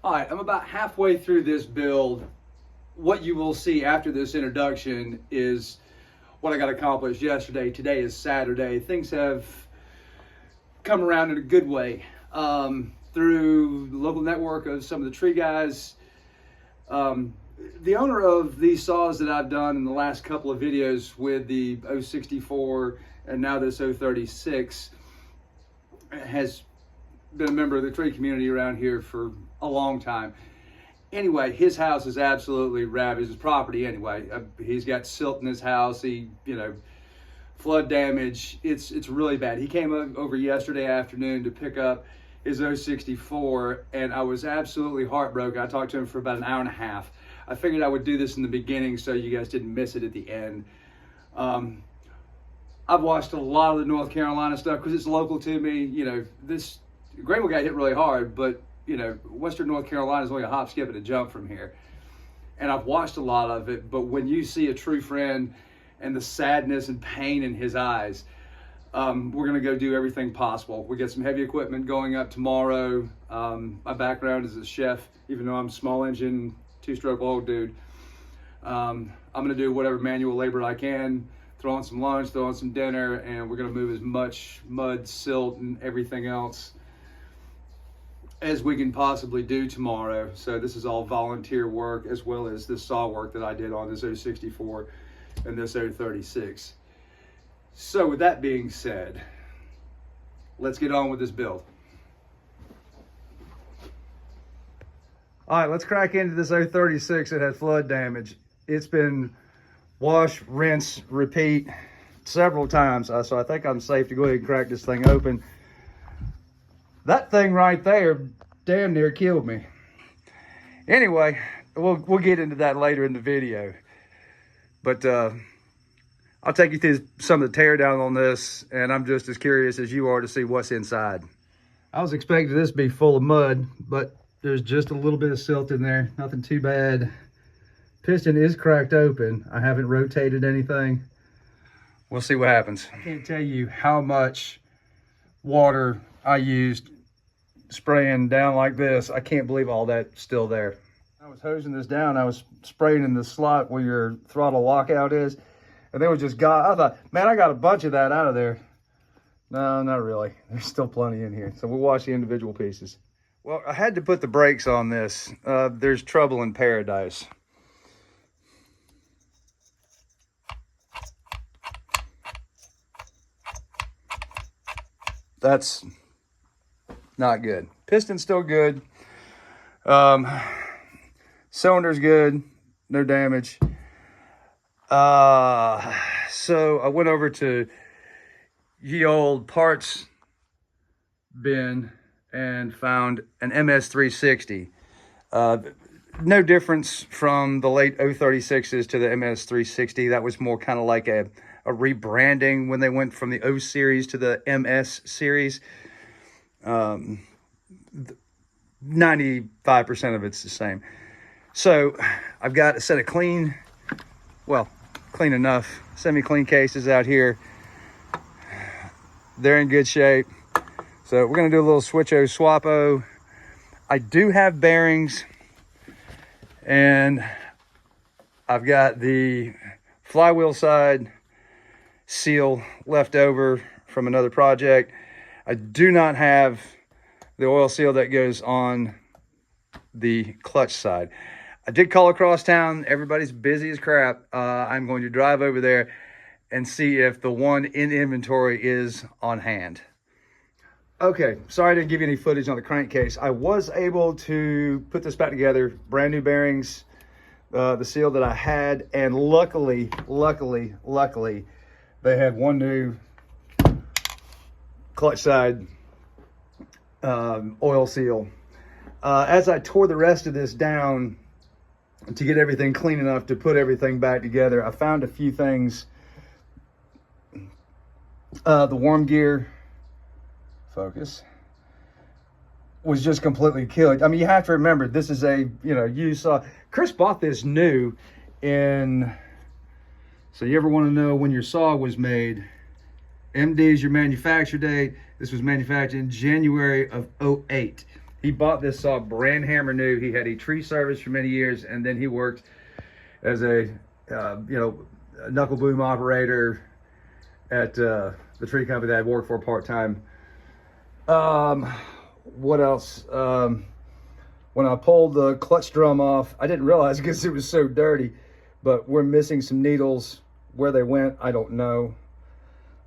All right, I'm about halfway through this build. What you will see after this introduction is what I got accomplished yesterday. Today is Saturday. Things have come around in a good way through the local network of some of the tree guys. The owner of these saws that I've done in the last couple of videos with the 064 and now this 036 has been a member of the tree community around here for a long time. Anyway, his house is absolutely ravaged. His property, anyway. He's got silt in his house. Flood damage. It's really bad. He came over yesterday afternoon to pick up his 064, and I was absolutely heartbroken. I talked to him for about an hour and a half. I figured I would do this in the beginning so you guys didn't miss it at the end. I've watched a lot of the North Carolina stuff because it's local to me. This Greenville got hit really hard, but Western North Carolina is only a hop, skip, and a jump from here. And I've watched a lot of it, but when you see a true friend and the sadness and pain in his eyes, we're gonna go do everything possible. We get some heavy equipment going up tomorrow. My background is a chef, even though I'm a small engine, two-stroke old dude. I'm gonna do whatever manual labor I can, throw on some lunch, throw on some dinner, and we're gonna move as much mud, silt, and everything else as we can possibly do tomorrow. So this is all volunteer work as well as this saw work that I did on this 064 and this 036. So with that being said, let's get on with this build. All right, let's crack into this 036 that had flood damage. It's been wash, rinse, repeat several times. So I think I'm safe to go ahead and crack this thing open. That thing right there damn near killed me. Anyway, we'll get into that later in the video. But I'll take you through some of the tear down on this, and I'm just as curious as you are to see what's inside. I was expecting this to be full of mud, but there's just a little bit of silt in there. Nothing too bad. Piston is cracked open. I haven't rotated anything. We'll see what happens. I can't tell you how much water I used spraying down like this. I can't believe all that's still there. I was hosing this down. I was spraying in the slot where your throttle lockout is, and there was just I thought, man, I got a bunch of that out of there. No, not really. There's still plenty in here. So we'll wash the individual pieces. Well, I had to put the brakes on this. There's trouble in paradise. That's not good. Piston's still good. Cylinder's good. No damage. So I went over to ye old parts bin and found an MS360. No difference from the late 036s to the MS360. That was more kind of like a rebranding when they went from the O series to the MS series. 95% of it's the same. So I've got a set of clean enough semi-clean cases out here. They're in good shape. So we're gonna do a little switcho swappo. I do have bearings, and I've got the flywheel side seal left over from another project. I do not have the oil seal that goes on the clutch side. I did call across town. Everybody's busy as crap. I'm going to drive over there and see if the one in inventory is on hand. Okay, sorry I didn't give you any footage on the crankcase. I was able to put this back together. Brand new bearings, the seal that I had, and luckily, they had one new clutch side oil seal. As I tore the rest of this down to get everything clean enough to put everything back together, I found a few things. The worm gear, focus, was just completely killed. I mean, you have to remember, this is a, you saw, Chris bought this new in, so you ever want to know when your saw was made, MD is your manufacture date. This was manufactured in January of 08. He bought this saw brand hammer new. He had a tree service for many years, and then he worked as a knuckle boom operator at the tree company that I worked for part-time. What else? When I pulled the clutch drum off, I didn't realize because it was so dirty, but we're missing some needles. Where they went, I don't know.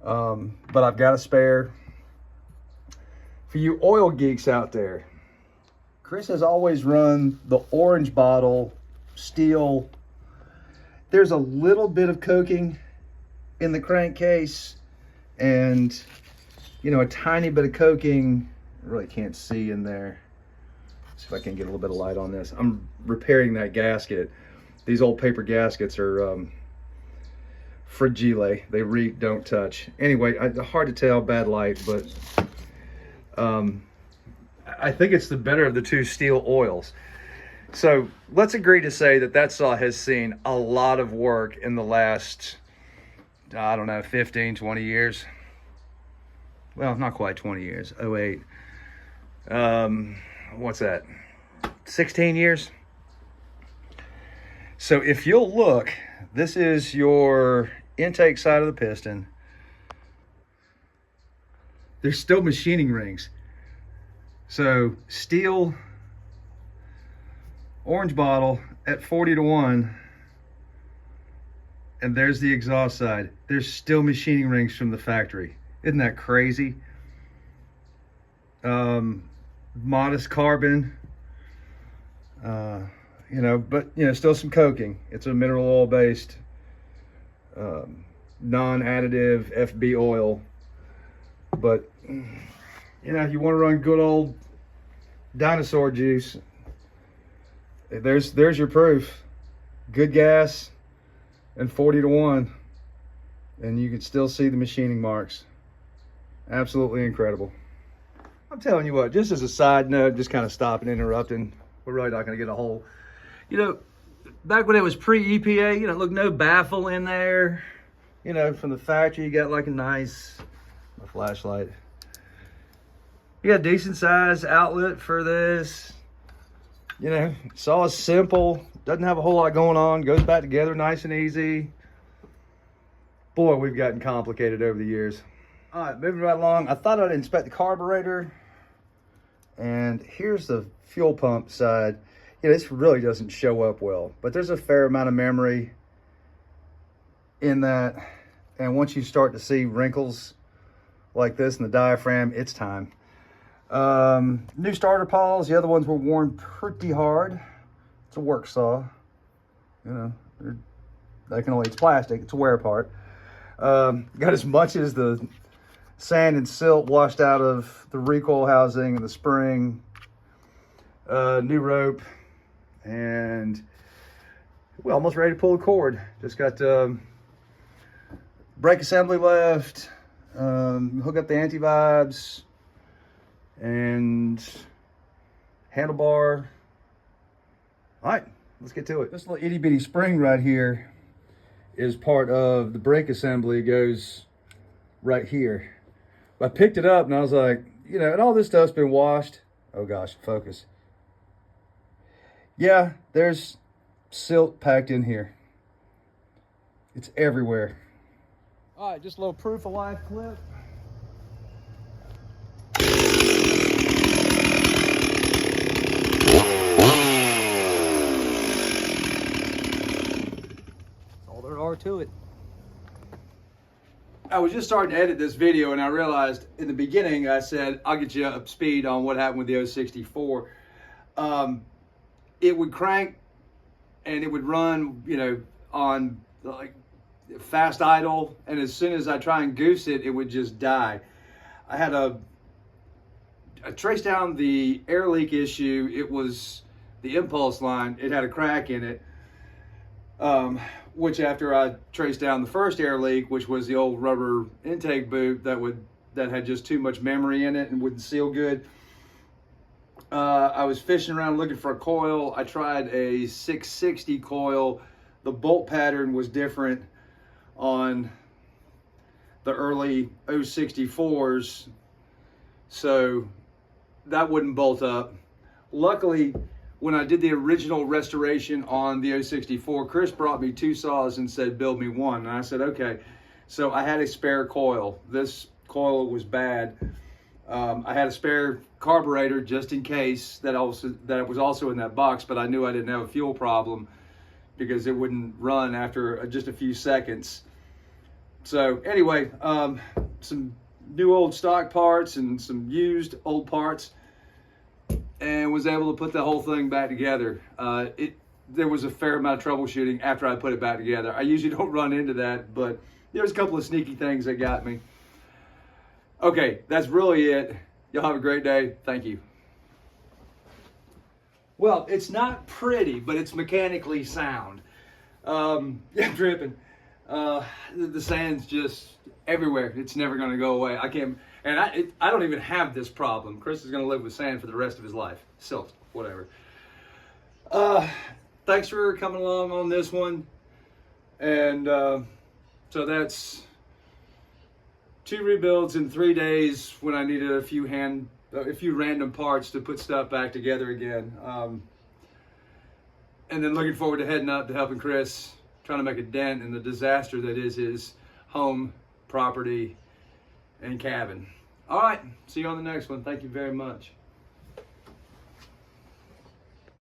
But I've got a spare. For you oil geeks out there, Chris has always run the orange bottle Stihl. There's a little bit of coking in the crankcase and, you know, a tiny bit of coking. I really can't see in there. See if I can get a little bit of light on this. I'm repairing that gasket. These old paper gaskets are fragile. They read, don't touch. Anyway, hard to tell, bad light, but I think it's the better of the two Stihl oils. So let's agree to say that that saw has seen a lot of work in the last, I don't know, 15, 20 years. Well, not quite 20 years, 08. What's that? 16 years. So if you'll look, this is your intake side of the piston. There's still machining rings. So Stihl orange bottle at 40-1, and there's the exhaust side. There's still machining rings from the factory. Isn't that crazy? Modest carbon, you know, but you know, still some coking. It's a mineral oil based, non-additive FB oil. But you know, you want to run good old dinosaur juice, there's your proof. Good gas and 40-1, and you can still see the machining marks. Absolutely incredible. I'm telling you what, just as a side note, just kind of stopping, interrupting, we're really not going to get a whole, you know, back when it was pre-EPA, you know, look, no baffle in there, you know, from the factory. You got like a nice, my flashlight, you got a decent size outlet for this. You know, saw is simple, doesn't have a whole lot going on, goes back together nice and easy. Boy, we've gotten complicated over the years. All right, moving right along. I thought I'd inspect the carburetor. And here's the fuel pump side. You know, this really doesn't show up well, but there's a fair amount of memory in that. And once you start to see wrinkles like this in the diaphragm, it's time. New starter pawls. The other ones were worn pretty hard. It's a work saw. You know, it's plastic. It's a wear part. Got as much as the sand and silt washed out of the recoil housing and the spring. New rope, and we're almost ready to pull the cord. Just got brake assembly left. Hook up the anti-vibes and handlebar. All right, let's get to it. This little itty bitty spring right here is part of the brake assembly. It goes right here. I picked it up and I was like, you know, and all this stuff's been washed. Oh gosh, focus. Yeah, there's silt packed in here. It's everywhere. All right, just a little proof of life clip. All there are to it. I was just starting to edit this video and I realized in the beginning I said I'll get you up to speed on what happened with the 064. It would crank and it would run, you know, on like fast idle, and as soon as I try and goose it, it would just die. I had I traced down the air leak issue. It was the impulse line. It had a crack in it. Which after I traced down the first air leak, which was the old rubber intake boot that had just too much memory in it and wouldn't seal good. I was fishing around looking for a coil. I tried a 660 coil. The bolt pattern was different on the early 064s, so that wouldn't bolt up. luckily, when I did the original restoration on the 064, Chris brought me 2 saws and said, build me one. And I said, okay. So I had a spare coil. This coil was bad. I had a spare carburetor just in case that was also in that box, but I knew I didn't have a fuel problem because it wouldn't run after just a few seconds. So anyway, some new old stock parts and some used old parts, and was able to put the whole thing back together. There was a fair amount of troubleshooting after I put it back together. I usually don't run into that, but there was a couple of sneaky things that got me. Okay, that's really it. Y'all have a great day. Thank you. Well, it's not pretty, but it's mechanically sound. I'm dripping. The sand's just everywhere. It's never going to go away. I can't, and I don't even have this problem. Chris is going to live with sand for the rest of his life. So, whatever. Thanks for coming along on this one. And so that's 2 rebuilds in 3 days when I needed a few random parts to put stuff back together again. And then looking forward to heading up to helping Chris, trying to make a dent in the disaster that is his home, property, and cabin. All right, see you on the next one. Thank you very much.